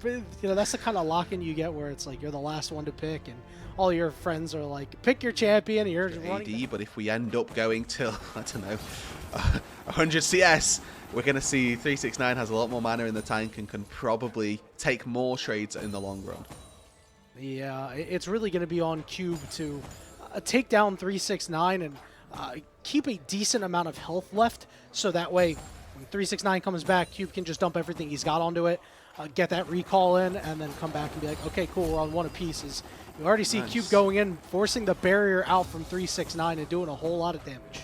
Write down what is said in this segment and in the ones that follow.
you know, that's the kind of lock-in you get where it's like you're the last one to pick, and all your friends are like, pick your champion, and you're running. But if we end up going till, I don't know, 100 CS, we're going to see 369 has a lot more mana in the tank and can probably take more trades in the long run. Yeah, it's really going to be on Cube to take down 369 and keep a decent amount of health left, so that way when 369 comes back, Cube can just dump everything he's got onto it, get that recall in, and then come back and be like, okay, cool, we're on one apiece. You already see Cube going in, forcing the barrier out from 369 and doing a whole lot of damage.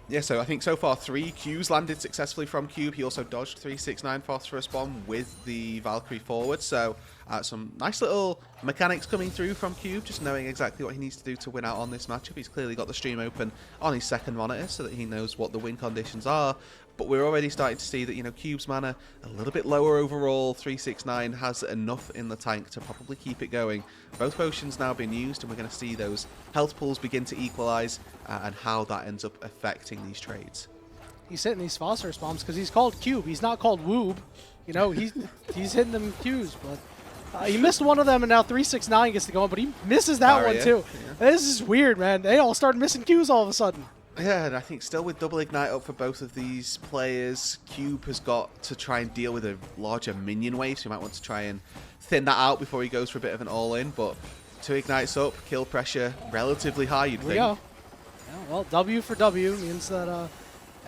Yeah, so I think so far 3 Qs landed successfully from Cube. He also dodged 369 phosphorus bomb with the Valkyrie forward. So some nice little mechanics coming through from Cube, just knowing exactly what he needs to do to win out on this matchup. He's clearly got the stream open on his second monitor so that he knows what the win conditions are. But we're already starting to see that, you know, Cube's mana a little bit lower overall. 369 has enough in the tank to probably keep it going. Both potions now being used, and we're going to see those health pools begin to equalize and how that ends up affecting these trades. He's hitting these phosphorus bombs because he's called Cube. He's not called Woob. You know, he's hitting them Qs, but he missed one of them, and now 369 gets to go on, but he misses that one too. Yeah. This is weird, man. They all started missing Qs all of a sudden. Yeah, and I think still with double ignite up for both of these players, Cube has got to try and deal with a larger minion wave, so you might want to try and thin that out before he goes for a bit of an all-in, but 2 ignites up, kill pressure relatively high, you'd think. Yeah, well, W for W means that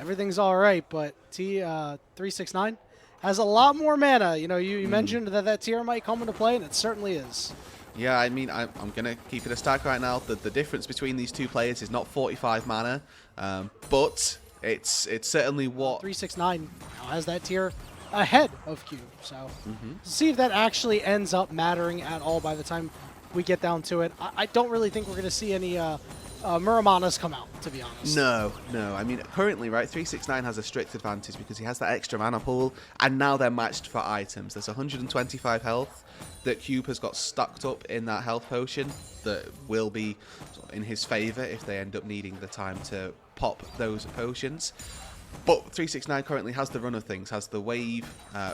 everything's all right, but 369 has a lot more mana. You know, you mentioned that tier might come into play, and it certainly is. Yeah, I mean, I'm going to keep it a stack right now. The difference between these two players is not 45 mana, but it's certainly what... 369 now has that tier ahead of Cube, so see if that actually ends up mattering at all by the time we get down to it. I don't really think we're going to see any Muramanas come out, to be honest. No. I mean, currently, right, 369 has a strict advantage because he has that extra mana pool, and now they're matched for items. There's 125 health that Cube has got stacked up in that health potion that will be in his favor if they end up needing the time to pop those potions. But 369 currently has the run of things, has the wave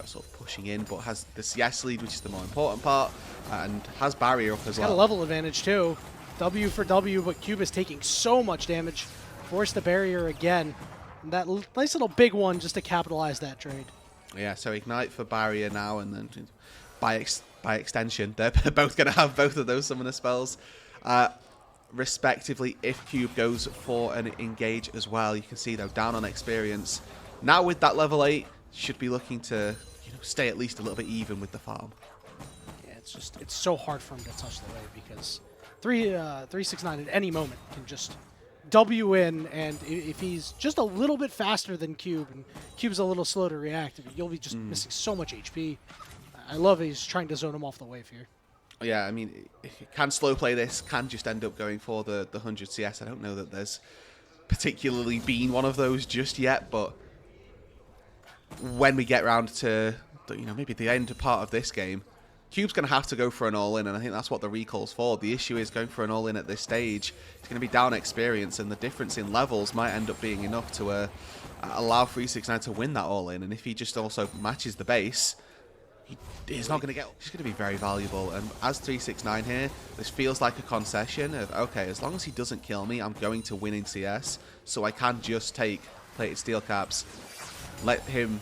sort of pushing in, but has the CS lead, which is the more important part, and has barrier up as well. Got a level advantage too. W for W, but Cube is taking so much damage. Force the barrier again. And that nice little big one just to capitalize that trade. Yeah, so ignite for barrier now, and then by extension, they're both going to have both of those summoner spells, respectively, if Cube goes for an engage as well. You can see, though, down on experience. Now with that level 8, should be looking to stay at least a little bit even with the farm. Yeah, it's so hard for him to touch the wave because 369 at any moment can just W in, and if he's just a little bit faster than Cube, and Cube's a little slow to react, you'll be just missing so much HP. I love it. He's trying to zone him off the wave here. Yeah, I mean, if you can slow play this, can just end up going for the 100 CS. I don't know that there's particularly been one of those just yet, but when we get around to maybe the end part of this game, Cube's going to have to go for an all-in, and I think that's what the recall's for. The issue is going for an all-in at this stage. It's going to be down experience, and the difference in levels might end up being enough to allow 369 to win that all-in. And if he just also matches the base, he's not going to get... He's going to be very valuable. And as 369 here, this feels like a concession of, okay, as long as he doesn't kill me, I'm going to win in CS, so I can just take plated steel caps, let him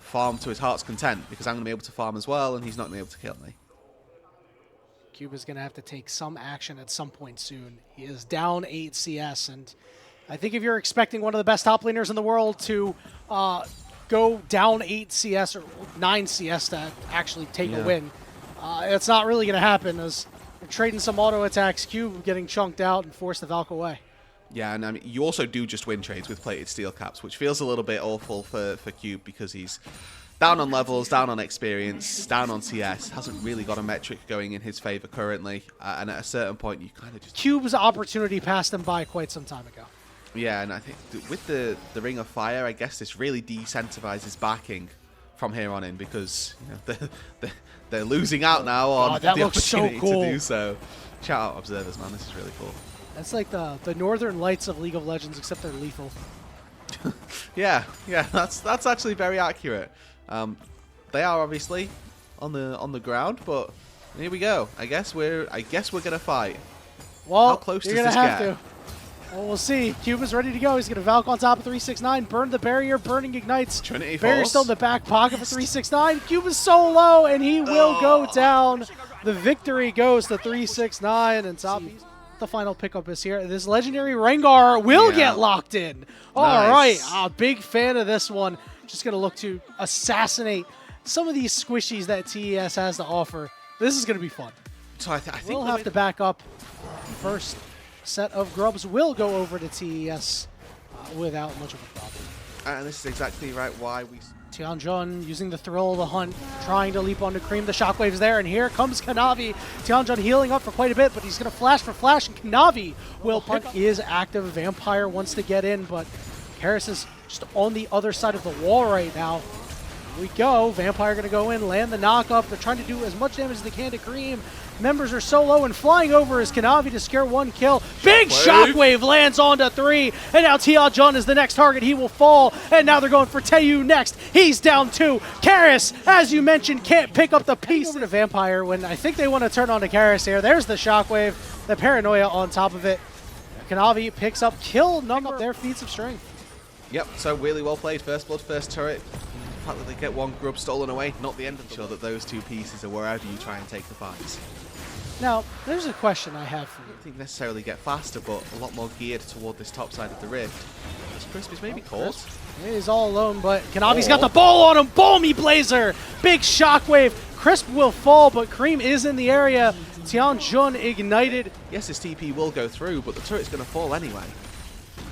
farm to his heart's content, because I'm going to be able to farm as well, and he's not going to be able to kill me. Cube is going to have to take some action at some point soon. He is down 8 CS, and I think if you're expecting one of the best top laners in the world to go down 8 CS or 9 CS to actually take a win, it's not really going to happen, as you're trading some auto attacks, Cube getting chunked out and force the Valk away. Yeah, and I mean, you also do just win trades with plated steel caps, which feels a little bit awful for Cube because he's down on levels, down on experience, down on CS, hasn't really got a metric going in his favor currently, and at a certain point you kind of just... Cube's opportunity passed him by quite some time ago. Yeah, and I think with the Ring of Fire, I guess this really decentivizes backing from here on in, because they're losing out now on the opportunity to do so. Shout out Observers, man, this is really cool. That's like the Northern Lights of League of Legends, except they're lethal. yeah, that's actually very accurate. They are obviously on the ground, but here we go. I guess we're gonna fight. Well, How close you're does gonna this have get? to. Well, we'll see. Cube is ready to go. He's gonna Valk on top of 369, burn the barrier, burning ignites. Trinity Barrier falls. still in the back pocket for 369. Cube is so low, and he will go down. The victory goes to 369, and top. The final pickup is here. This legendary Rengar will get locked in. All right, big fan of this one. Just gonna look to assassinate some of these squishies that TES has to offer. This is gonna be fun. So I think We'll have to back up. First set of grubs will go over to TES without much of a problem. and this is exactly right why we. Tianjun using the thrill of the hunt, trying to leap onto Cream. The shockwave's there, and here comes Kanavi. Tianjun healing up for quite a bit, but he's going to flash for flash, and Kanavi will hunt is active. Vampire wants to get in, but Karis is just on the other side of the wall right now. Here we go. Vampire going to go in, land the knock-up. They're trying to do as much damage as they can to Cream. Members are so low, and flying over is Kanavi to scare one kill. Big shockwave lands onto 3, and now Tianjun is the next target. He will fall, and now they're going for Taeyu next. He's down 2. Karis, as you mentioned, can't pick up the piece. Over to Vampire when I think they want to turn on to Karis here. There's the shockwave, the paranoia on top of it. Kanavi picks up kill number their feats of strength. Yep, so really well played. First blood, first turret. The fact that they get one grub stolen away, not the end of the sure that those two pieces are wherever you try and take the fights. Now, there's a question I have for I you. don't think necessarily get faster, but a lot more geared toward this top side of the rift. As Crisp is maybe caught. He's all alone, but Kanavi's got the ball on him. Balmy Blazer! Big shockwave. Crisp will fall, but Cream is in the area. Tianjun ignited. Yes, his TP will go through, but the turret's going to fall anyway.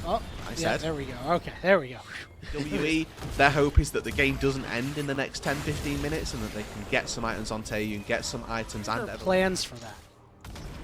Oh, yeah, there we go. Okay, there we go. WE, their hope is that the game doesn't end in the next 10-15 minutes and that they can get some items on Taeyu and get some items and plans for that.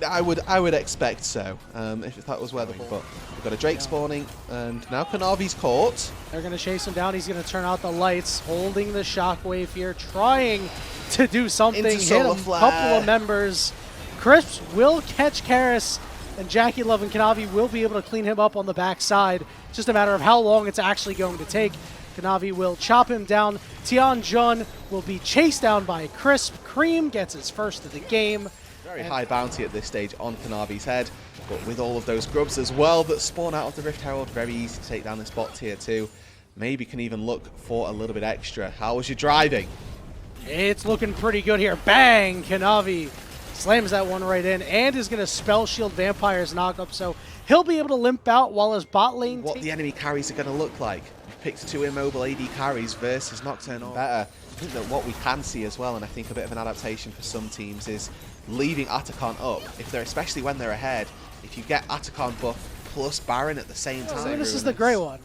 I would expect so, if that was where they but we've got a Drake spawning, and now Kanavi's caught. They're going to chase him down. He's going to turn out the lights, holding the shockwave here, trying to do something. Hit a couple of members. Crisp will catch Karis, and Jackie Love and Kanavi will be able to clean him up on the backside. It's just a matter of how long it's actually going to take. Kanavi will chop him down. Tianjun will be chased down by Crisp. Cream gets his first of the game. Very high bounty at this stage on Kanavi's head, but with all of those grubs as well that spawn out of the Rift Herald, very easy to take down this bot tier 2. Maybe can even look for a little bit extra. How was your driving? It's looking pretty good here. Bang! Kanavi slams that one right in and is going to spell shield Vampire's knockup, so he'll be able to limp out while his bot lane... What the enemy carries are going to look like. We've picked 2 immobile AD carries versus Nocturne. Better. I think that what we can see as well, and I think a bit of an adaptation for some teams, is leaving Atakan up, especially when they're ahead. If you get Atakan buff plus Baron at the same time. This is the great one.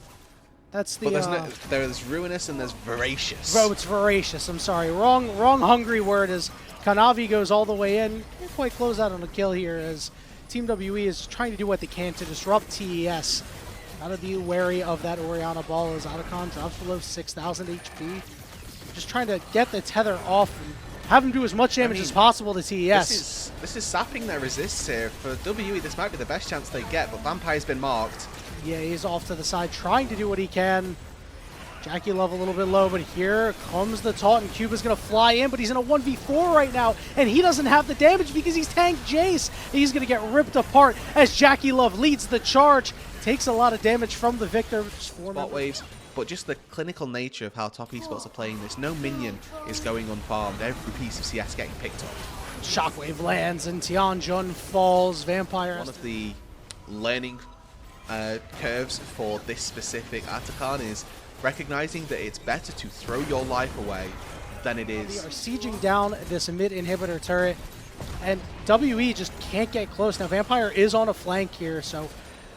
That's the... But there's Ruinous and there's Voracious. Oh, it's Voracious. I'm sorry. Wrong hungry word is Kanavi goes all the way in. Can't quite close out on a kill here as Team WE is trying to do what they can to disrupt TES. Gotta be wary of that Orianna ball as Atakan drops below 6,000 HP. Just trying to get the tether off and have him do as much damage as possible to TES. This is sapping their resists here. For WE, this might be the best chance they get, but Vampire's been marked. Yeah, he's off to the side trying to do what he can. Jackie Love a little bit low, but here comes the taunt, and Cuba's going to fly in, but he's in a 1v4 right now, and he doesn't have the damage because he's tanked Jace. He's going to get ripped apart as Jackie Love leads the charge. Takes a lot of damage from the Victor. Spot waves, but just the clinical nature of how top esports are playing this. No minion is going unfarmed. Every piece of CS getting picked up. Shockwave lands, and Tianjun falls. Vampire. One of the learning curves for this specific Atakan is recognizing that it's better to throw your life away than it is. They are sieging down this mid inhibitor turret, and WE just can't get close. Now Vampire is on a flank here, so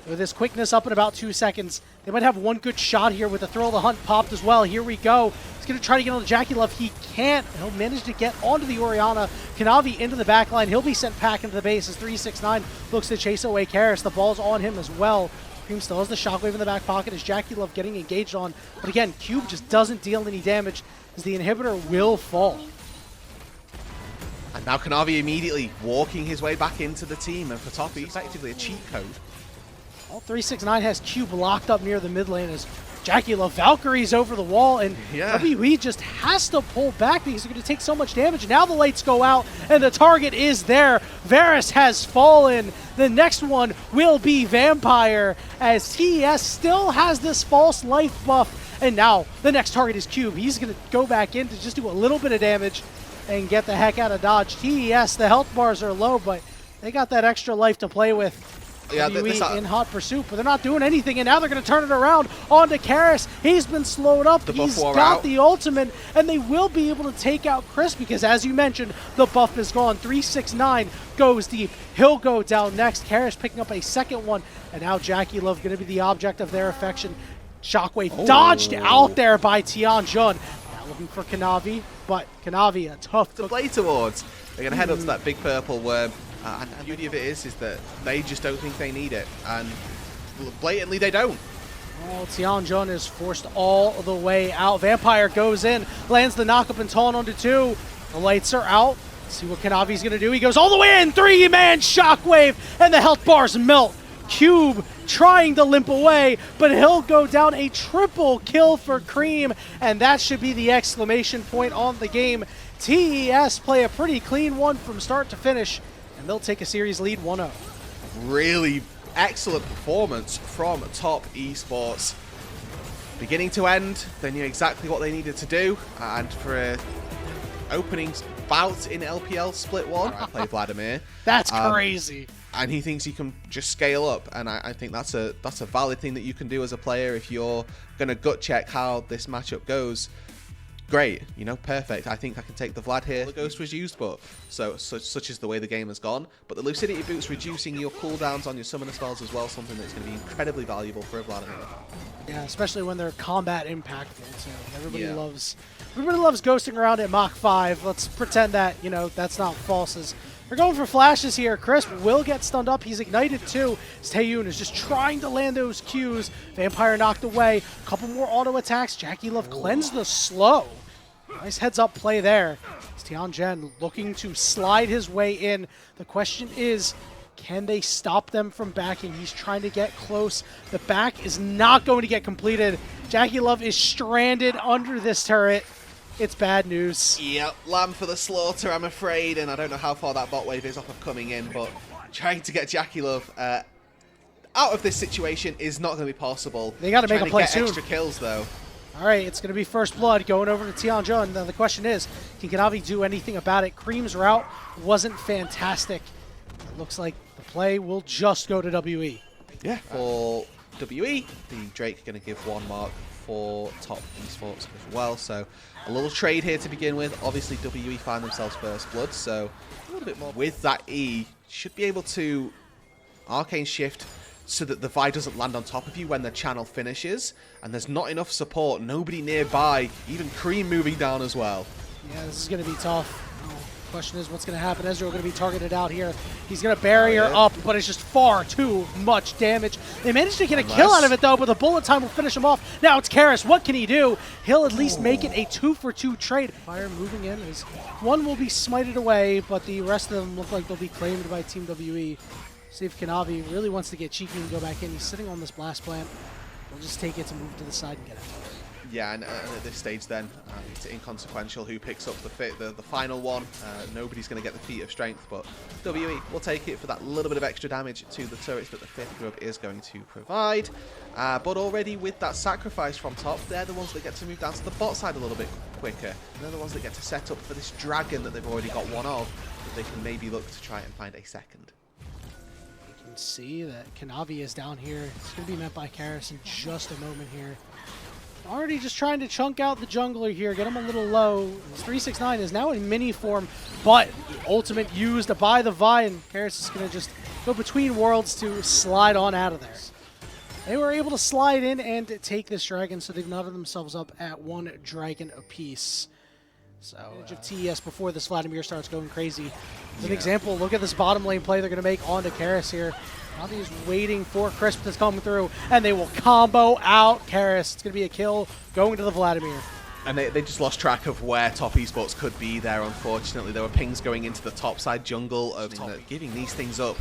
with his quickness up in about 2 seconds, they might have one good shot here with the thrill of the hunt popped as well. Here we go. He's going to try to get on the Jackie Love. He can't. He'll manage to get onto the Orianna. Kanavi into the backline. He'll be sent back into the base as 369 looks to chase away Karis. The ball's on him as well. Cream still has the shockwave in the back pocket as Jackie Love getting engaged on. But again, Cube just doesn't deal any damage as the inhibitor will fall. And now Kanavi immediately walking his way back into the team, and for Toppy, effectively a cheat code. Well, 369 has Cube locked up near the mid lane as JackieLove Valkyries over the wall, and Yeah. WE just has to pull back because they're going to take so much damage. Now the lights go out, and the target is there. Varus has fallen. The next one will be Vampire, as TES still has this false life buff. And now the next target is Cube. He's going to go back in to just do a little bit of damage and get the heck out of dodge. TES, the health bars are low, but they got that extra life to play with. Yeah, WE in hot pursuit, but they're not doing anything, and now they're going to turn it around onto Karis. He's been slowed up. He's got the ultimate, and they will be able to take out Chris because, as you mentioned, the buff is gone. 369 goes deep. He'll go down next. Karis picking up a second one, and now JackieLove going to be the object of their affection. Shockwave dodged out there by Tianjun. Now looking for Kanavi, but Kanavi, a tough to play towards. They're going to head up to that big purple worm. And the beauty of it is that they just don't think they need it, and blatantly they don't. Well, Tianjun is forced all the way out. Vampire goes in, lands the knock-up and taunt onto 2. The lights are out. Let's see what Kanavi's going to do. He goes all the way in, 3-man Shockwave, and the health bars melt. Cube trying to limp away, but he'll go down. A triple kill for Cream, and that should be the exclamation point on the game. TES play a pretty clean one from start to finish, and they'll take a series lead 1-0. Really excellent performance from Top Esports. Beginning to end, they knew exactly what they needed to do, and for a opening bout in LPL Split 1, I play Vladimir. That's crazy. And he thinks he can just scale up, and I think that's a valid thing that you can do as a player if you're going to gut check how this matchup goes. Great, you know, perfect. I think I can take the Vlad here. The Ghost was used, but such is the way the game has gone. But the Lucidity Boot's reducing your cooldowns on your summoner spells as well, something that's going to be incredibly valuable for a Vladimir. Yeah, especially when they're combat impactful too. Everybody loves ghosting around at Mach 5. Let's pretend that, you know, that's not false. As they're going for flashes here. Crisp will get stunned up. He's ignited too. Taeyun is just trying to land those Qs. Vampire knocked away. A couple more auto attacks. JackieLove cleansed the slow. Nice heads-up play there. It's Tianjun looking to slide his way in. The question is, can they stop them from backing? He's trying to get close. The back is not going to get completed. JackieLove is stranded under this turret. It's bad news. Yep, lamb for the slaughter, I'm afraid, and I don't know how far that bot wave is off of coming in, but trying to get JackieLove out of this situation is not going to be possible. They got to make a play soon. Extra kills though. All right, it's going to be first blood going over to Tianjun. Now the question is, can Kanavi do anything about it? Cream's route wasn't fantastic. It looks like the play will just go to WE. Yeah, for WE, the Drake going to give 1 mark for Top Esports as well. So a little trade here to begin with. Obviously, WE find themselves first blood, so a little bit more. With that E, should be able to Arcane Shift so that the Vi doesn't land on top of you when the channel finishes, and there's not enough support, nobody nearby, even Cream moving down as well. Yeah, this is going to be tough. Question is, what's going to happen? Ezreal going to be targeted out here. He's going to barrier up, but it's just far too much damage. They managed to get a kill out of it, though, but the bullet time will finish him off. Now it's Karis. What can he do? He'll at least make it a 2-for-2 trade. Fire moving in. As one will be smited away, but the rest of them look like they'll be claimed by Team WE. See if Kanavi really wants to get cheeky and go back in. He's sitting on this blast plant. We'll just take it to move to the side and get it. Yeah, and at this stage then, it's inconsequential who picks up the final one. Nobody's going to get the feat of strength, but WE will take it for that little bit of extra damage to the turrets that the 5th group is going to provide. But already with that sacrifice from top, they're the ones that get to move down to the bot side a little bit quicker. And they're the ones that get to set up for this dragon that they've already got one of, that they can maybe look to try and find a second. You can see that Kanavi is down here. It's going to be met by Karis in just a moment here. Already just trying to chunk out the jungler here, get him a little low. 369 is now in mini form, but the ultimate used by the Vi, and Karis is going to just go between worlds to slide on out of there. They were able to slide in and take this dragon, so they've knotted themselves up at 1 dragon apiece. So, of TES before this Vladimir starts going crazy. As an example, look at this bottom lane play they're going to make onto Karis here. Navi is waiting for Crisp to come through, and they will combo out Karis. It's going to be a kill going to the Vladimir. And they just lost track of where Top Esports could be there, unfortunately. There were pings going into the top side jungle, giving these things up.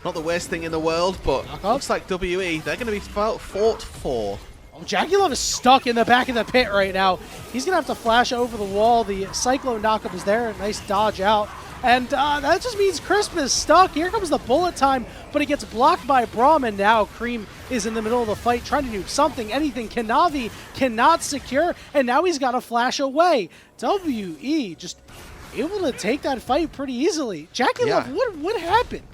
Not the worst thing in the world, but looks like WE, they're going to be fought for. Oh, JackieLove is stuck in the back of the pit right now. He's going to have to flash over the wall. The Cyclone knockup is there. Nice dodge out. And that just means Crisp is stuck. Here comes the bullet time, but it gets blocked by Braum, and now Cream is in the middle of the fight trying to do something, anything. Kanavi cannot secure, and now he's got to flash away. WE just able to take that fight pretty easily. JackieLove, what happened?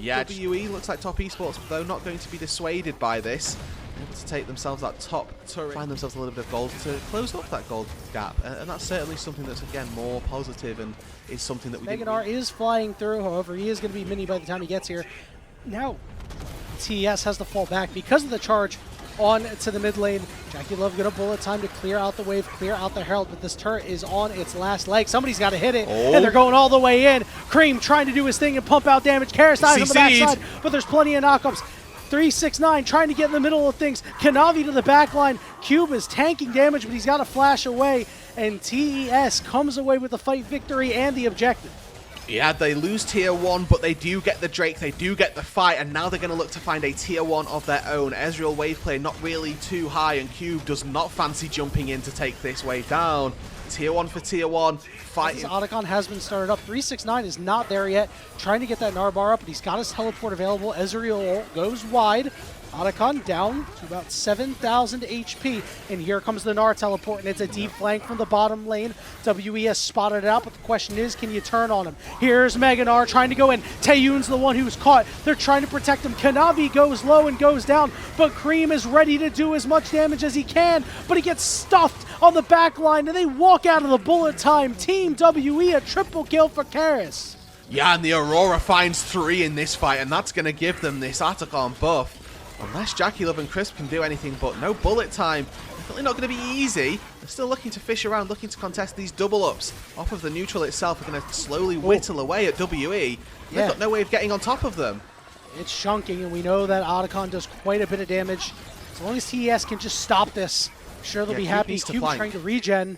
Yeah, WE looks like top esports, though not going to be dissuaded by this. Able to take themselves that top turret, find themselves a little bit of gold to close up that gold gap, and that's certainly something that's again more positive and is something that we Meganar is flying through, however, he is going to be mini by the time he gets here. Now, TES has to fall back because of the charge on to the mid lane. JackieLove going to bullet time to clear out the wave, clear out the Herald, but this turret is on its last leg. Somebody's got to hit it, and they're going all the way in. Cream trying to do his thing and pump out damage. Karis dies on the backside, but there's plenty of knockups. 369 trying to get in the middle of things. Kanavi to the back line. Cube is tanking damage, but he's got to flash away, and TES comes away with the fight victory and the objective. Yeah, they lose tier 1, but they do get the Drake, they do get the fight, and now they're going to look to find a tier 1 of their own. Ezreal wave play not really too high, and Cube does not fancy jumping in to take this wave down. Tier 1 for tier 1. Fighting. Otacon has been started up. 369 is not there yet. Trying to get that Narbar up, but he's got his teleport available. Ezreal goes wide. Otacon down to about 7,000 HP. And here comes the Gnar teleport, and it's a deep flank from the bottom lane. WE has spotted it out, but the question is, can you turn on him? Here's Meganar trying to go in. Taeyun's the one who's caught. They're trying to protect him. Kanavi goes low and goes down, but Cream is ready to do as much damage as he can, but he gets stuffed on the back line, and they walk out of the bullet time. Team WE, a triple kill for Karis. Yeah, and the Aurora finds 3 in this fight, and that's going to give them this Otacon buff. Unless JackieLove and Crisp can do anything, but no bullet time. Definitely not going to be easy. They're still looking to fish around, looking to contest these double ups off of the neutral itself. Are going to slowly whittle away at WE. They've got no way of getting on top of them. It's chunking, and we know that Otacon does quite a bit of damage. As long as TES can just stop this, I'm sure they'll be happy. Cube trying to regen,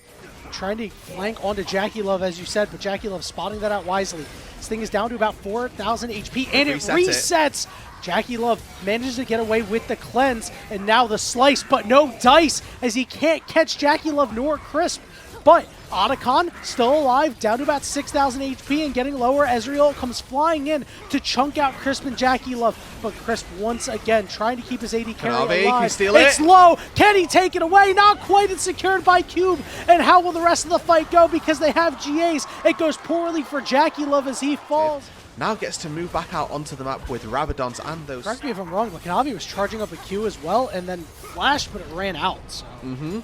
trying to flank onto JackieLove, as you said, but JackieLove spotting that out wisely. This thing is down to about 4,000 HP, and it resets. JackieLove manages to get away with the cleanse, and now the slice, but no dice, as he can't catch JackieLove nor Crisp. But Otacon still alive, down to about 6,000 HP and getting lower. Ezreal comes flying in to chunk out Crisp and JackieLove, but Crisp once again trying to keep his AD carry alive. Can steal it. It's low. Can he take it away? Not quite. It's secured by Cube. And how will the rest of the fight go? Because they have GAs. It goes poorly for JackieLove as he falls. Now gets to move back out onto the map with Rabadons and those... Correct me if I'm wrong, but Kanavi was charging up a Q as well, and then flashed, but it ran out. So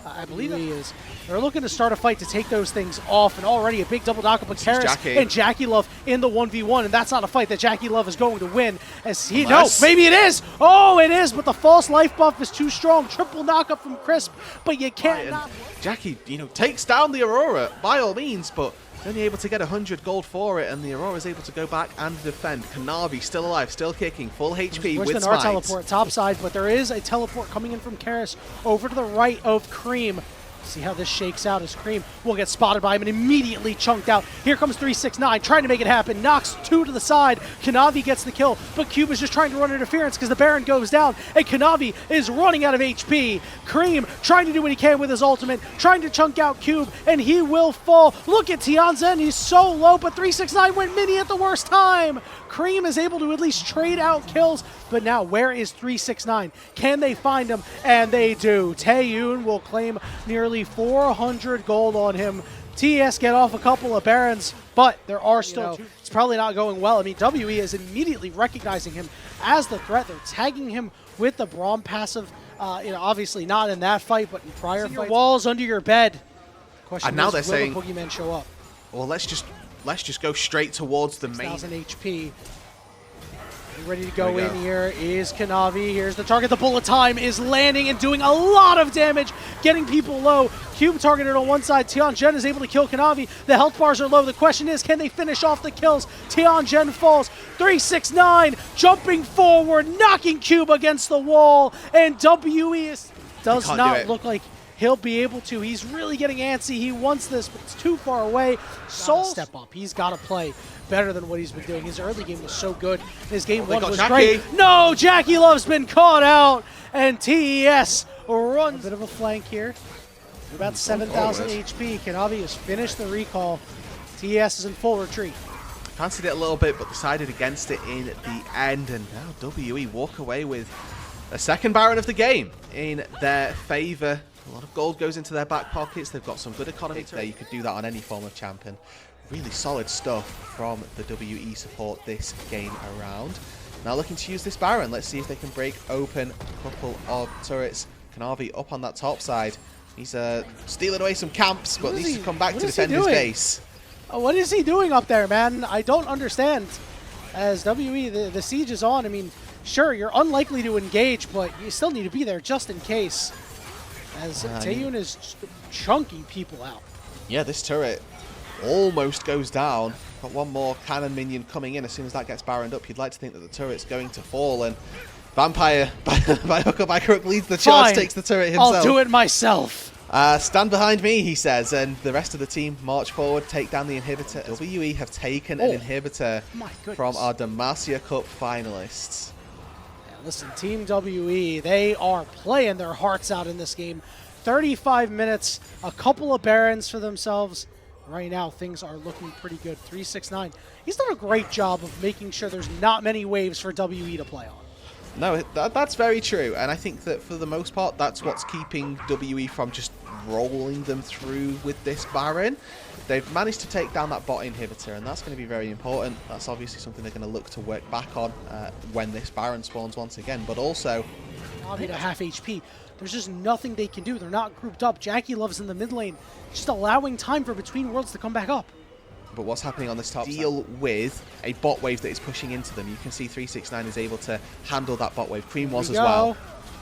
I believe he is. They're looking to start a fight to take those things off, and already a big double knock up with Karis and JackieLove in the 1v1, and that's not a fight that JackieLove is going to win. As he no, maybe it is. Oh, it is, but the false life buff is too strong. Triple knock up from Crisp, but you can't. Jackie, takes down the Aurora by all means, but only able to get 100 gold for it, and the Aurora is able to go back and defend. Kanavi still alive, still kicking, full HP with the Gnar teleport top side, but there is a teleport coming in from Karis over to the right of Cream. See how this shakes out as Cream will get spotted by him and immediately chunked out. Here comes 369, trying to make it happen. Knocks 2 to the side. Kanavi gets the kill, but Cube is just trying to run interference because the Baron goes down, and Kanavi is running out of HP. Cream trying to do what he can with his ultimate, trying to chunk out Cube, and he will fall. Look at Tianzen, he's so low, but 369 went mini at the worst time. Cream is able to at least trade out kills, but now where is 369? Can they find him? And they do. Taeyun will claim nearly 400 gold on him. TES get off a couple of Barons, but there are still two. It's probably not going well. I mean, WE is immediately recognizing him as the threat. They're tagging him with the Braum passive. Obviously not in that fight, but in prior fights. Your walls under your bed. Question and now is, they're saying, will the Boogeyman show up? Well, let's just go straight towards the main. 6,000 HP. Ready to go in here is Kanavi. Here's the target. The bullet time is landing and doing a lot of damage, getting people low. Cube targeted on one side. Tianjen is able to kill Kanavi. The health bars are low. The question is, can they finish off the kills? Tianjen falls. 369 jumping forward, knocking Cube against the wall, and WE does not look like he'll be able to. He's really getting antsy. He wants this, but it's too far away. Soul step up. He's got to play better than what he's been doing. His early game was so good. His game one was great. No, JackeyLove's been caught out, and TES runs. A bit of a flank here. About 7,000 HP. Kanavi has finished the recall. TES is in full retreat. Fancied it a little bit, but decided against it in the end. And now WE walk away with a second Baron of the game in their favour. A lot of gold goes into their back pockets. They've got some good economy there. You could do that on any form of champion. Really solid stuff from the WE support this game around. Now looking to use this Baron. Let's see if they can break open a couple of turrets. Kanavi up on that top side. He's stealing away some camps, but needs to come back to defend his base. What is he doing up there, man? I don't understand. As WE, the siege is on. I mean, sure, you're unlikely to engage, but you still need to be there just in case. As Taeyun is just chunking people out. Yeah, this turret almost goes down. Got one more cannon minion coming in. As soon as that gets baroned up, you'd like to think that the turret's going to fall. And Vampire, by hook or by crook, leads the charge, takes the turret himself. I'll do it myself. Stand behind me, he says, and the rest of the team march forward, take down the inhibitor. WE have taken an inhibitor from our Demacia Cup finalists. Yeah, listen, Team WE, they are playing their hearts out in this game. 35 minutes, a couple of Barons for themselves. Right now, things are looking pretty good. 369. He's done a great job of making sure there's not many waves for WE to play on. No, that's very true, and I think that for the most part, that's what's keeping WE from just rolling them through with this Baron. They've managed to take down that bot inhibitor, and that's going to be very important. That's obviously something they're going to look to work back on when this Baron spawns once again, but also... Navi to half HP. There's just nothing they can do. They're not grouped up. JackeyLove's in the mid lane, just allowing time for Between Worlds to come back up. But what's happening on this top deal with a bot wave that is pushing into them. You can see 369 is able to handle that bot wave. Cream was as well.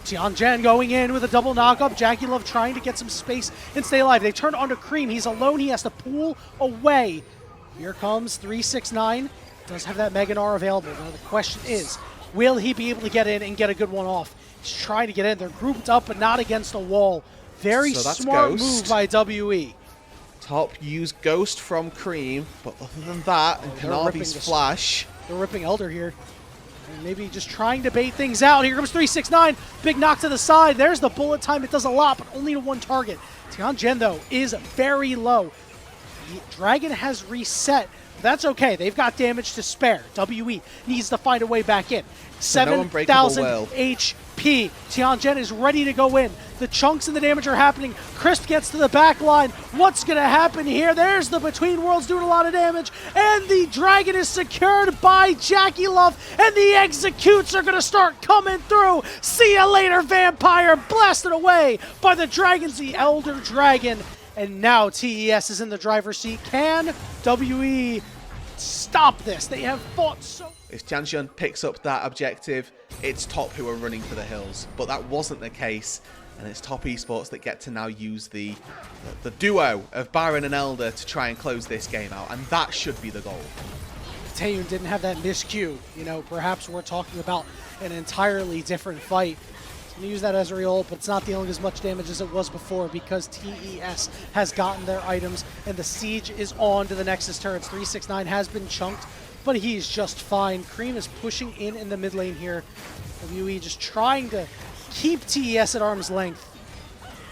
Tianjen going in with a double knockup. JackeyLove trying to get some space and stay alive. They turn onto Cream. He's alone. He has to pull away. Here comes 369. Does have that Meganar available. Now the question is, will he be able to get in and get a good one off? He's trying to get in. They're grouped up, but not against a wall. Very smart move by WE. Top use Ghost from Cream, but other than that, and Kanavi's flash. They're ripping Elder here. And maybe just trying to bait things out. Here comes 369. Big knock to the side. There's the bullet time. It does a lot, but only to one target. Tianjen, though, is very low. The Dragon has reset. That's okay. They've got damage to spare. WE needs to find a way back in. 7,000 HP. Tianjen is ready to go in. The chunks and the damage are happening. Crisp gets to the back line. What's going to happen here? There's the Between Worlds doing a lot of damage. And the Dragon is secured by JackeyLove. And the executes are going to start coming through. See ya later, Vampire. Blasted away by the Dragons, the Elder Dragon. And now TES is in the driver's seat. Can WE stop this? They have fought so... If Tianjen picks up that objective, it's Top who are running for the hills. But that wasn't the case, and it's Top Esports that get to now use the duo of Baron and Elder to try and close this game out, and that should be the goal. If Taeyun didn't have that miscue, you know, perhaps we're talking about an entirely different fight. He's going to use that as a real, but it's not dealing as much damage as it was before because TES has gotten their items, and the siege is on to the Nexus turrets. 369 has been chunked, but he's just fine. Cream is pushing in the mid lane here. WE just trying to keep TES at arm's length.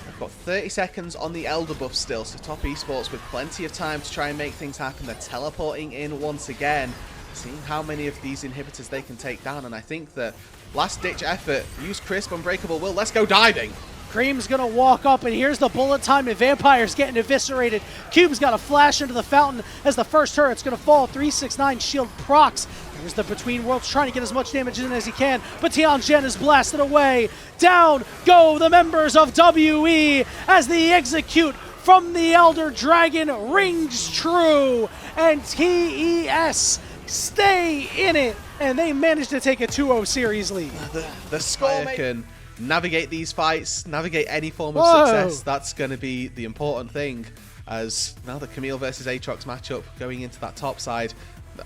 I've got 30 seconds on the Elder buff still, so Top Esports with plenty of time to try and make things happen. They're teleporting in once again, seeing how many of these inhibitors they can take down, and I think that last-ditch effort, use Crisp, Unbreakable Will, let's go diving! Cream's gonna walk up, and here's the bullet time, and Vampire's getting eviscerated. Cube's got a flash into the fountain as the first turret's gonna fall. 369 shield procs. There's the Between Worlds trying to get as much damage in as he can, but Tianjen is blasted away. Down go the members of WE as the execute from the Elder Dragon rings true, and TES stay in it, and they managed to take a 2-0 series lead. The Spire can navigate these fights, navigate any form of success. That's going to be the important thing, as now the Camille versus Aatrox matchup going into that top side.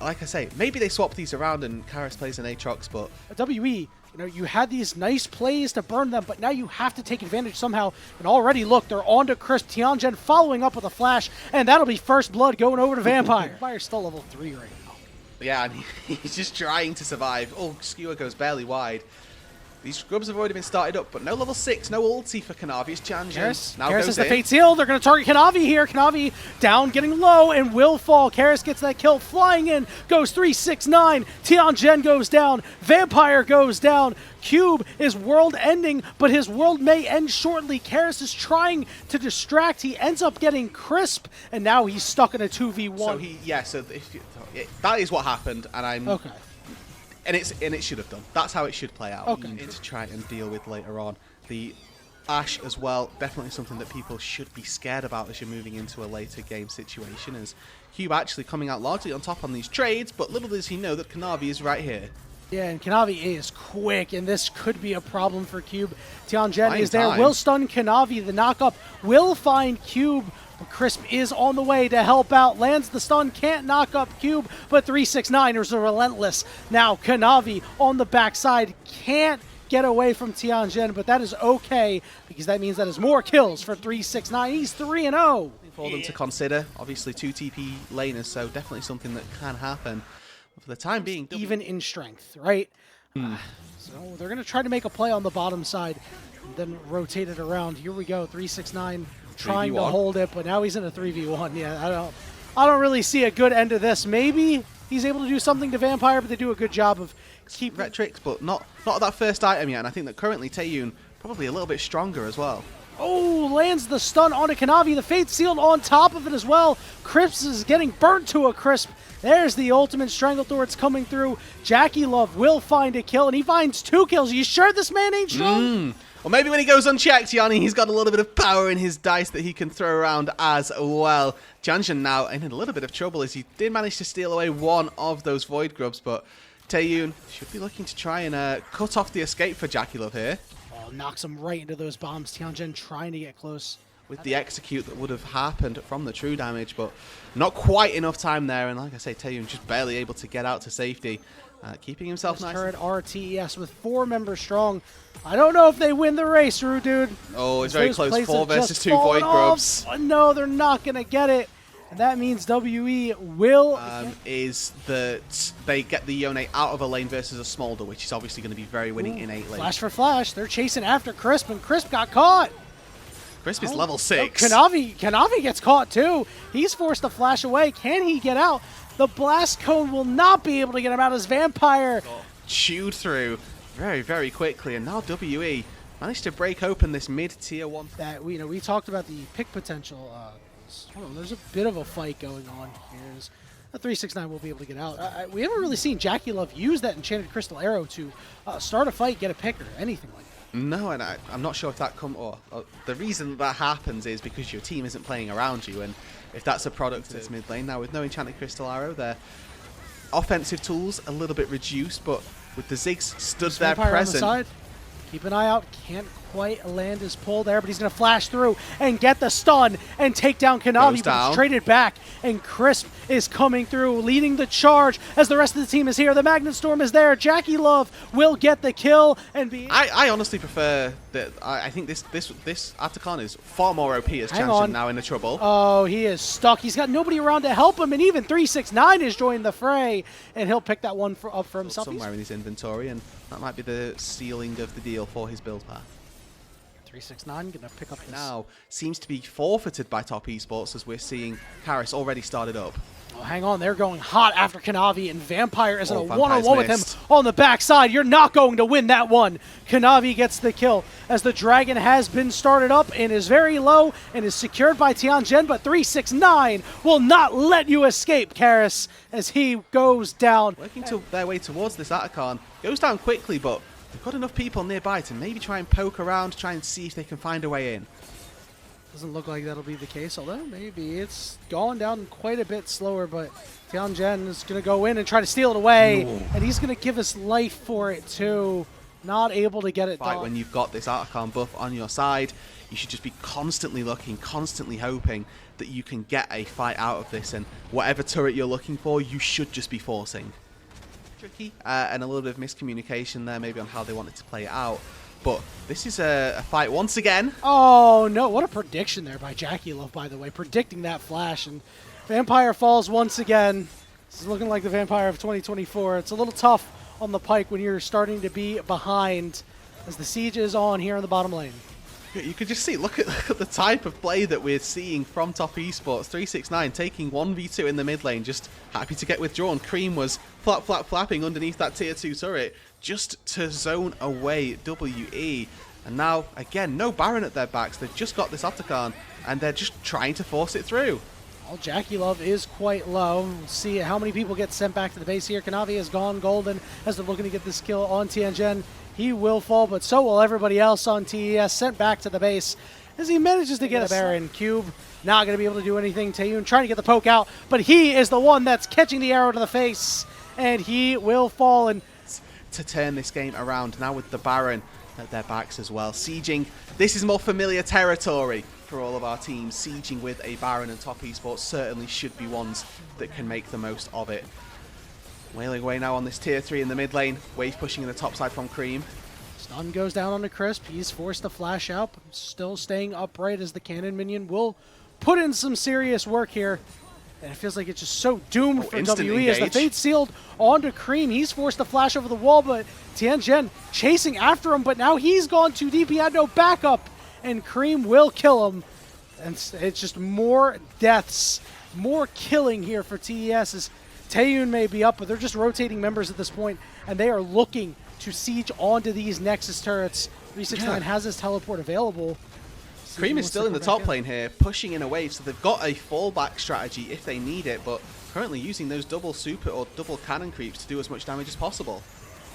Like I say, maybe they swap these around and Karis plays an Aatrox, but WE You know, you had these nice plays to burn them, but now you have to take advantage somehow. And already, look, they're on to Crisp. Tianjin following up with a flash, and that'll be first blood going over to Vampire. Vampire's still level 3 right now. Yeah, and he's just trying to survive. Oh, Skewer goes barely wide. These scrubs have already been started up, but no level 6, no ulti for Kanavi. It's Tianjin. Now Karis goes is the in. Fate Seal. They're going to target Kanavi here. Kanavi down, getting low, and will fall. Karis gets that kill, flying in, goes 3-6-9. Tianjin goes down. Vampire goes down. Cube is world ending, but his world may end shortly. Karis is trying to distract. He ends up getting Crisp, and now he's stuck in a 2v1. So that is what happened, and I'm okay. And it should have done. That's how it should play out. Okay. You need to try and deal with later on. The Ashe as well, definitely something that people should be scared about as you're moving into a later game situation. As Cube actually coming out largely on top on these trades, but little does he know that Kanavi is right here. Yeah, and Kanavi is quick, and this could be a problem for Cube. Tianjin is there, time. will stun Kanavi. The knockup will find Cube, but Crisp is on the way to help out. Lands the stun, can't knock up Cube, but 369 is a relentless. Now Kanavi on the backside can't get away from Tianjin, but that is okay, because that means that is more kills for 369. He's 3-0. For them to consider, obviously 2 TP laners, so definitely something that can happen. For the time being, even in strength, right? So they're going to try to make a play on the bottom side and then rotate it around. Here we go, 369 trying to hold it, but now he's in a 3v1. Yeah, I don't really see a good end to this. Maybe he's able to do something to Vampire, but they do a good job of keeping Retrix, but not that first item yet. And I think that currently Taeyun probably a little bit stronger as well. Oh, lands the stun onto Kanavi. The Fate Sealed on top of it as well. Crisp is getting burnt to a crisp. There's the ultimate Stranglethorns coming through. Jackie Love will find a kill, and he finds 2 kills. Are you sure this man ain't strong? Well, maybe when he goes unchecked, Yanni, he's got a little bit of power in his dice that he can throw around as well. Tianjin now in a little bit of trouble as he did manage to steal away one of those Void Grubs, but Taeyun should be looking to try and cut off the escape for Jackie Love here. Oh, knocks him right into those bombs. Tianjin trying to get close. With the execute that would have happened from the true damage, but not quite enough time there. And like I say, Taeyun just barely able to get out to safety, keeping himself nice. Turret RTES with 4 members strong. I don't know if they win the race, Rue, dude. Oh, it's very close. 4 versus 2 Void Grubs. Oh, no, they're not going to get it. And that means WE will... is that they get the Yone out of a lane versus a Smolder, which is obviously going to be very winning in 8 lanes. Flash for flash. They're chasing after Crisp, and Crisp got caught. Crisp is level 6. Kanavi gets caught too. He's forced to flash away. Can he get out? The Blast Cone will not be able to get him out as Vampire. Chewed through very, very quickly, and now WE managed to break open this mid-tier 1. That we talked about the pick potential. There's a bit of a fight going on here. The 369 will be able to get out. We haven't really seen Jackie Love use that Enchanted Crystal Arrow to start a fight, get a pick, or anything like that. No, and I'm not sure if that the reason that happens is because your team isn't playing around you, and if that's a product that's mid lane now with no Enchanted Crystal Arrow, their offensive tools a little bit reduced, but with the Ziggs stood there present. On the side. Keep an eye out. Can't quite land his pull there, but he's going to flash through and get the stun and take down Kanavi, but it's traded back, and Crisp is coming through, leading the charge as the rest of the team is here. The Magnet Storm is there. Jackie Love will get the kill and be... I honestly prefer that. I think this Atacon is far more OP as Tianjin now in the trouble. Oh, he is stuck. He's got nobody around to help him, and even 369 has joined the fray, and he'll pick that one up for himself. Somewhere in his inventory, and that might be the sealing of the deal for his build path. 369 gonna pick up this. Now seems to be forfeited by Top Esports as we're seeing Karis already started up. Oh, hang on, they're going hot after Kanavi, and Vampire is in a one-on-one with him on the backside. You're not going to win that one. Kanavi gets the kill as the Dragon has been started up and is very low and is secured by Tianjin, but 369 will not let you escape, Karis, as he goes down. Working their way towards this Atacon. Goes down quickly, but they've got enough people nearby to maybe try and poke around, try and see if they can find a way in. Doesn't look like that'll be the case, although maybe it's going down quite a bit slower, but Tianjin is going to go in and try to steal it away, and he's going to give us life for it too. Not able to get it done. When you've got this Atacon buff on your side, you should just be constantly looking, constantly hoping that you can get a fight out of this, and whatever turret you're looking for, you should just be forcing. tricky and a little bit of miscommunication there maybe on how they wanted to play it out. But this is a fight once again. Oh, no. What a prediction there by JackieLove, by the way. Predicting that flash. And Vampire falls once again. This is looking like the Vampire of 2024. It's a little tough on the pike when you're starting to be behind as the siege is on here in the bottom lane. You could just see, look at the type of play that we're seeing from Top Esports. 369 taking 1v2 in the mid lane, just happy to get withdrawn. Cream was flapping underneath that tier 2 turret just to zone away WE. And now, again, no Baron at their backs. They've just got this Octagon, and they're just trying to force it through. Well, JackieLove is quite low. We'll see how many people get sent back to the base here. Kanavi has gone golden as they're looking to get this kill on Tianjin. He will fall, but so will everybody else on TES, sent back to the base as he manages to get a Baron. Cube not going to be able to do anything. Taeyun trying to get the poke out, but he is the one that's catching the arrow to the face, and he will fall. And to turn this game around now with the Baron at their backs as well. Sieging, this is more familiar territory for all of our teams. Sieging with a Baron and Top Esports certainly should be ones that can make the most of it. Wailing away now on this tier 3 in the mid lane. Wave pushing in the top side from Cream. stun goes down onto Crisp. He's forced to flash out, but still staying upright as the cannon minion will put in some serious work here. And it feels like it's just so doomed for WE as the Fate sealed onto Cream. He's forced to flash over the wall, but Tianjin chasing after him, but now he's gone too deep. He had no backup, and Cream will kill him. And it's just more deaths, more killing here for TES as Taeyun may be up, but they're just rotating members at this point, and they are looking to siege onto these Nexus turrets. 369 has his teleport available. Cream is still in the top lane here, pushing in a wave, so they've got a fallback strategy if they need it, but currently using those double super or double cannon creeps to do as much damage as possible.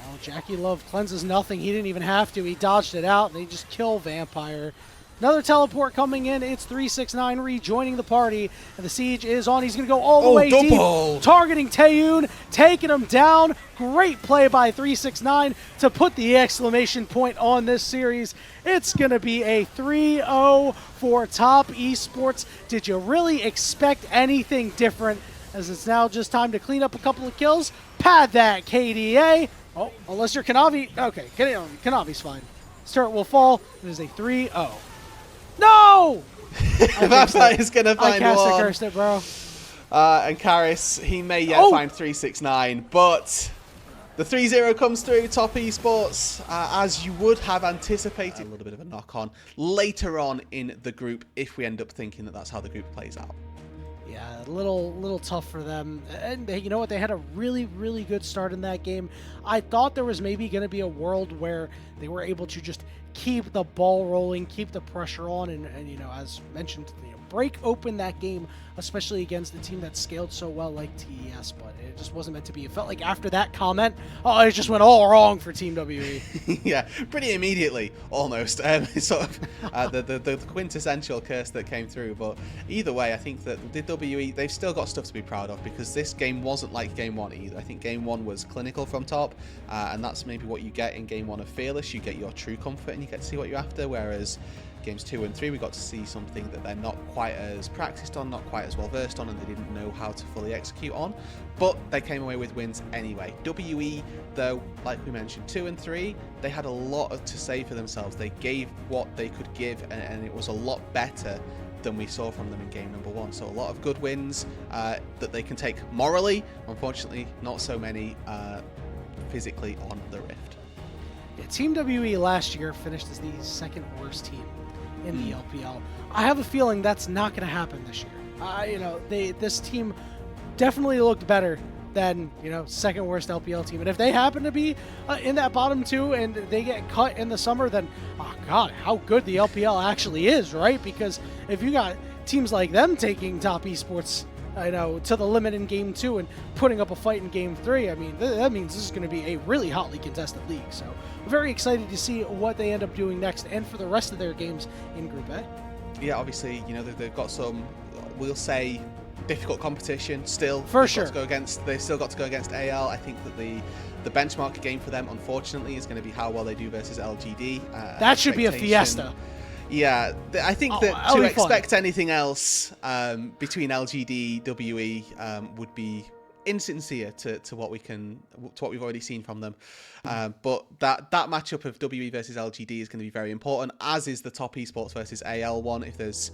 Oh, JackieLove cleanses nothing. He didn't even have to. He dodged it out, and they just kill Vampire. Another teleport coming in. It's 369 rejoining the party, and the siege is on. He's going to go all the way deep, targeting Taeyun, taking him down. Great play by 369 to put the exclamation point on this series. It's going to be a 3-0 for Top Esports. Did you really expect anything different? As it's now just time to clean up a couple of kills, pad that KDA. Oh, unless you're Kanavi. Okay, Kanavi's fine. Start will fall. It is a 3-0. No! Vapsite is going to find one. I cursed it, bro. And Karis, he may yet find 369, but the 3-0 comes through. Top Esports, as you would have anticipated. A little bit of a knock-on later on in the group if we end up thinking that that's how the group plays out. Yeah, a little tough for them. And you know what? They had a really, really good start in that game. I thought there was maybe going to be a world where they were able to just keep the ball rolling, keep the pressure on, and you know, as mentioned, break open that game, especially against the team that scaled so well like TES, but it just wasn't meant to be. It felt like after that comment, it just went all wrong for Team WE. Yeah, pretty immediately, almost. Sort of the quintessential curse that came through. But either way, I think that the WE, they've still got stuff to be proud of, because this game wasn't like Game 1 either. I think Game 1 was clinical from top, and that's maybe what you get in Game 1 of Fearless. You get your true comfort and you get to see what you're after, whereas Games 2 and 3, we got to see something that they're not quite as practiced on, not quite as well versed on, and they didn't know how to fully execute on. But they came away with wins anyway. WE, though, like we mentioned, 2 and 3, they had a lot to say for themselves. They gave what they could give, and it was a lot better than we saw from them in game number 1. So a lot of good wins that they can take morally. Unfortunately, not so many physically on the Rift. Yeah, Team WE last year finished as the second worst team in the LPL. I have a feeling that's not going to happen this year. You know, this team definitely looked better than, you know, second worst LPL team. And if they happen to be in that bottom 2 and they get cut in the summer, then oh god, how good the LPL actually is, right? Because if you got teams like them taking Top Esports, you know, to the limit in game 2 and putting up a fight in game 3, I mean, that means this is going to be a really hotly contested league. So I'm very excited to see what they end up doing next and for the rest of their games in Group A. Yeah, obviously, you know, they've got some, we'll say, difficult competition still. For sure. They've still got to go against AL. I think that the benchmark game for them, unfortunately, is going to be how well they do versus LGD. That should be a fiesta. Yeah, I think that to expect anything else between LGD, WE would be insincere to what we've already seen from them. But that matchup of WE versus LGD is going to be very important, as is the top esports versus AL one. If there's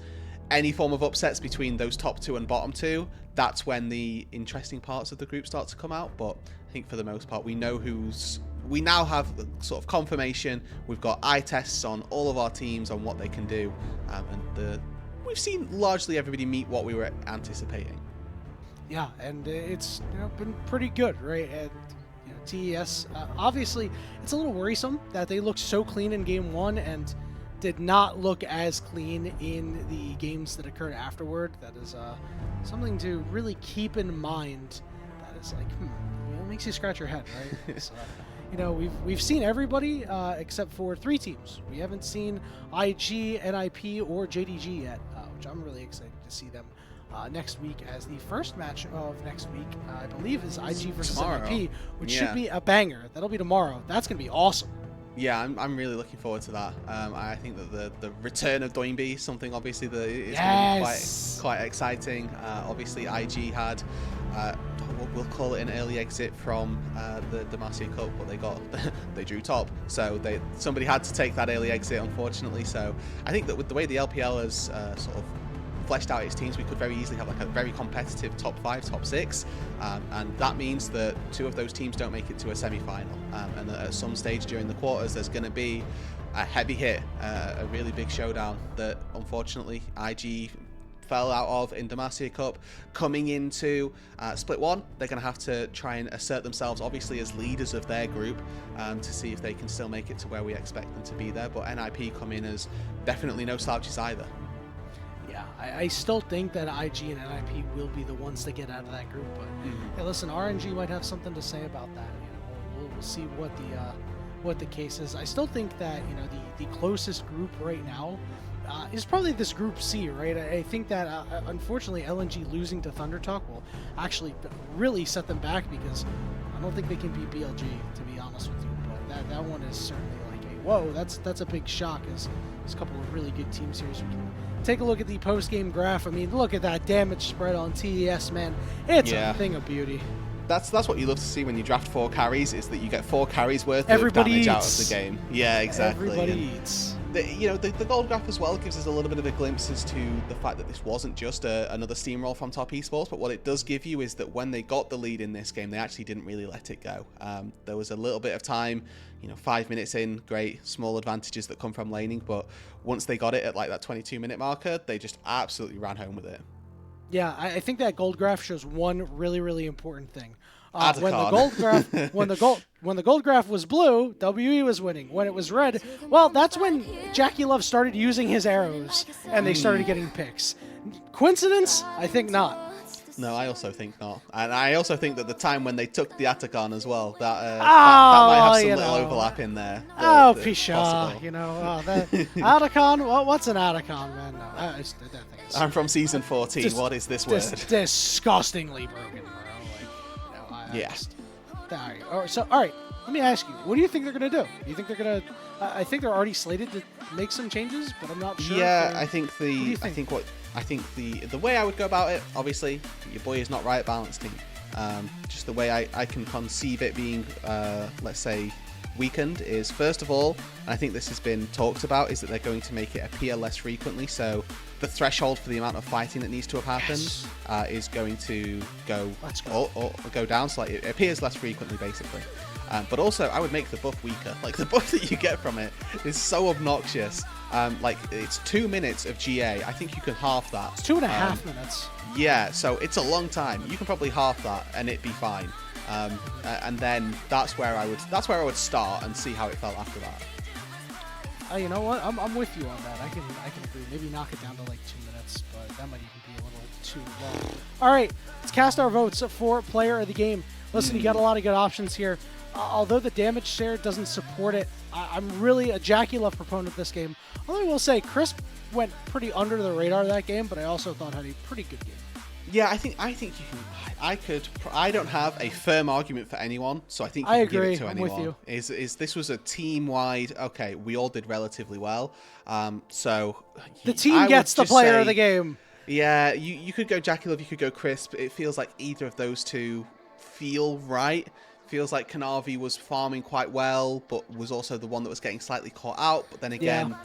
any form of upsets between those top two and bottom two, that's when the interesting parts of the group start to come out. But I think for the most part, we now have sort of confirmation. We've got eye tests on all of our teams on what they can do, and we've seen largely everybody meet what we were anticipating. Yeah, and it's been pretty good, right? And TES, obviously, it's a little worrisome that they looked so clean in game one and did not look as clean in the games that occurred afterward. That is something to really keep in mind. That is like, it makes you scratch your head, right? So, we've seen everybody except for 3 teams. We haven't seen IG, NIP, or JDG yet, which I'm really excited to see them next week, as the first match of next week, I believe, is IG versus tomorrow. NIP, which should be a banger. That'll be tomorrow. That's going to be awesome. Yeah, I'm really looking forward to that. I think that the return of Doinby is something obviously that is going to be quite exciting. Obviously, IG had we'll call it an early exit from the Demacia Cup, but they drew top, so somebody had to take that early exit, unfortunately. So I think that with the way the LPL has sort of fleshed out its teams, we could very easily have like a very competitive top 5, top 6, and that means that 2 of those teams don't make it to a semi-final, and at some stage during the quarters there's going to be a heavy hit, a really big showdown that unfortunately IG fell out of in Demacia Cup. Coming into Split 1, they're going to have to try and assert themselves, obviously, as leaders of their group, to see if they can still make it to where we expect them to be there. But NIP come in as definitely no slouches either. Yeah, I still think that IG and NIP will be the ones to get out of that group. But hey, listen, RNG might have something to say about that. We'll see what the case is. I still think that the closest group right now is probably this Group C, right? I think that unfortunately LNG losing to ThunderTalk will actually really set them back, because I don't think they can beat BLG, to be honest with you. But that one is certainly like a whoa. That's a big shock. As there's a couple of really good teams here. So we can take a look at the post-game graph. I mean, look at that damage spread on TES, man. It's a thing of beauty. That's what you love to see when you draft 4 carries, is that you get 4 carries worth of damage out of the game. Yeah, exactly. Everybody eats. The gold graph as well gives us a little bit of a glimpse as to the fact that this wasn't just another steamroll from top esports, but what it does give you is that when they got the lead in this game, they actually didn't really let it go. There was a little bit of time, 5 minutes in, great small advantages that come from laning, but once they got it at like that 22-minute marker, they just absolutely ran home with it. Yeah, I think that gold graph shows one really, really important thing. When the gold graph was blue, WE was winning. When it was red, well, that's when Jackie Love started using his arrows and they started getting picks. Coincidence? I think not. No, I also think not. And I also think that the time when they took the Atacon as well, that might have some little overlap in there. Pisha, Atacon? What's an Atacon, man? No, that thing is, I'm from season 14. What is this word? Disgustingly broken, bro. So, all right. Let me ask you, what do you think they're going to do? You think they're going to... I think they're already slated to make some changes, but I'm not sure. Yeah, I think the way I would go about it, obviously, your boy is not right balanced team. Just the way I can conceive it being, let's say, weakened is, first of all, and I think this has been talked about, is that they're going to make it appear less frequently. So the threshold for the amount of fighting that needs to have happened is going to go down slightly. It appears less frequently, basically. But also, I would make the buff weaker. Like, the buff that you get from it is so obnoxious. Like, it's 2 minutes of GA. I think you can half that. It's 2.5 minutes. Yeah, so it's a long time. You can probably half that, and it'd be fine. And then that's where I would start and see how it felt after that. You know what? I'm with you on that. I can agree. Maybe knock it down to like 2 minutes, but that might even be a little too long. All right, let's cast our votes for player of the game. Listen, you got a lot of good options here. Although the damage share doesn't support it, I'm really a Jackie Love proponent of this game. Although I will say, Crisp went pretty under the radar that game, but I also thought had a pretty good game. Yeah, I think you can. I don't have a firm argument for anyone, so I think you can give it to I'm anyone. with you. Is this was a team-wide? Okay, we all did relatively well. So the team gets the player of the game. Yeah, you could go Jackie Love, you could go Crisp. It feels like either of those two feel right. Feels like Kanavi was farming quite well, but was also the one that was getting slightly caught out. But then again,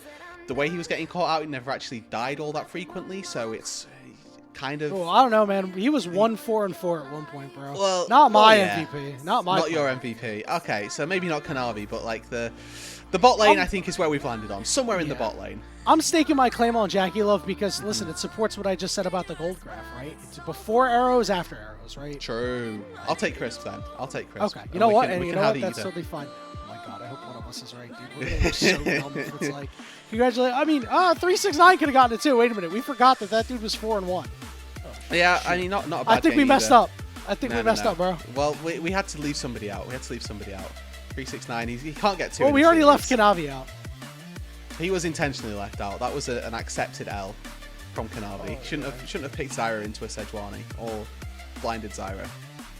the way he was getting caught out, he never actually died all that frequently. So it's kind of... Oh, I don't know, man. He was 1-4-4 at one point, bro. Well, not my yeah. MVP. Not my Not your MVP. Okay, so maybe not Kanavi, but like the bot lane, I think, is where we've landed on. Somewhere in the bot lane. I'm staking my claim on JackeyLove because, listen, it supports what I just said about the gold graph, right? It's before arrows, after arrows, right? True. I'll take Crisp then. I'll take Crisp. Okay. You know what? And you know what? That's totally fine. Oh my god, I hope one of us is right, dude. We're gonna look so dumb if it's like, congratulations. I mean, 369 could have gotten it too. Wait a minute. We forgot that dude was 4-1. Oh, yeah, I mean, not a bad I think we messed up. I think we messed up, bro. Well, we had to leave somebody out. 369, he can't get 2. Well, we already left Kanavi out. He was intentionally left out. That was an accepted L from Kanavi. Shouldn't have picked Zyra into a Sejuani or blinded Zyra.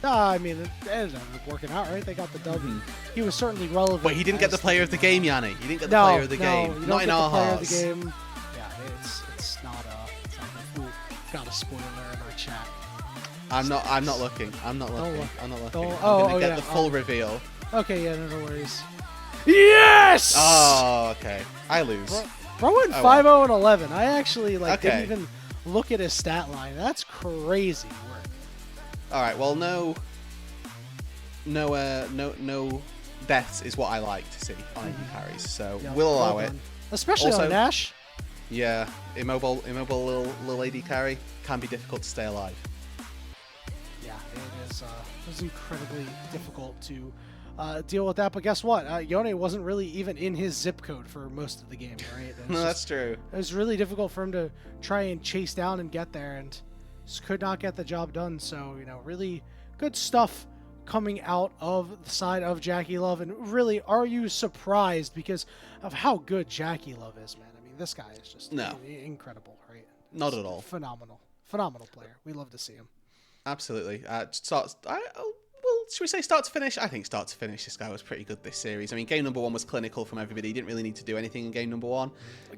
I mean, it ended up working out, right? They got the W. He was certainly relevant. Wait, he didn't get the player of the game, Yanni. He didn't get the player of the game. Not in our hearts. Yeah, it's not good. Ooh, got a spoiler in our chat. I'm not looking. I'm not looking. I'm gonna get the full reveal. Okay, yeah, no worries. Yes! Oh, okay. I lose. Bro went 5-0 and 11. I actually didn't even look at his stat line. That's crazy work. All right. Well, no deaths is what I like to see on AD carries. So we'll allow it. Especially also, on Nash. Yeah, immobile little AD carry can be difficult to stay alive. Yeah, it is. It was incredibly difficult to deal with that. But guess what? Yone wasn't really even in his zip code for most of the game, right? No, that's true. It was really difficult for him to try and chase down and get there, and just could not get the job done. So, really good stuff coming out of the side of JackeyLove. And really, are you surprised because of how good JackeyLove is, man? I mean, this guy is just incredible, right? Not at all. Phenomenal player. We love to see him. Absolutely. Should we say start to finish? I think start to finish, this guy was pretty good this series. I mean, game number 1 was clinical from everybody. He didn't really need to do anything in game number 1.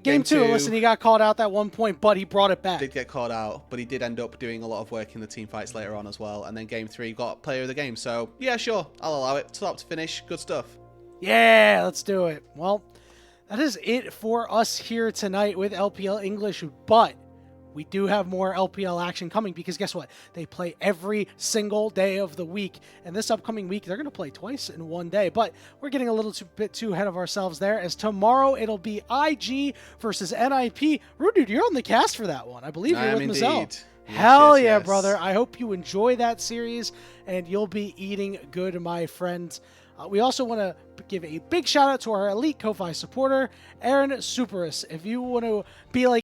Game 2, listen, he got called out at one point, but he brought it back. Did get called out, but he did end up doing a lot of work in the team fights later on as well. And then game 3 got player of the game. So, yeah, sure, I'll allow it. Start to finish, good stuff. Yeah, let's do it. Well, that is it for us here tonight with LPL English, but we do have more LPL action coming because guess what? They play every single day of the week. And this upcoming week, they're going to play twice in one day. But we're getting a little bit too ahead of ourselves there, as tomorrow it'll be IG versus NIP. Rude, you're on the cast for that one. I believe you're with Mazel. Hell yeah, brother. I hope you enjoy that series and you'll be eating good, my friends. We also want to give a big shout out to our elite Ko-Fi supporter, Aaron Superis. If you want to be like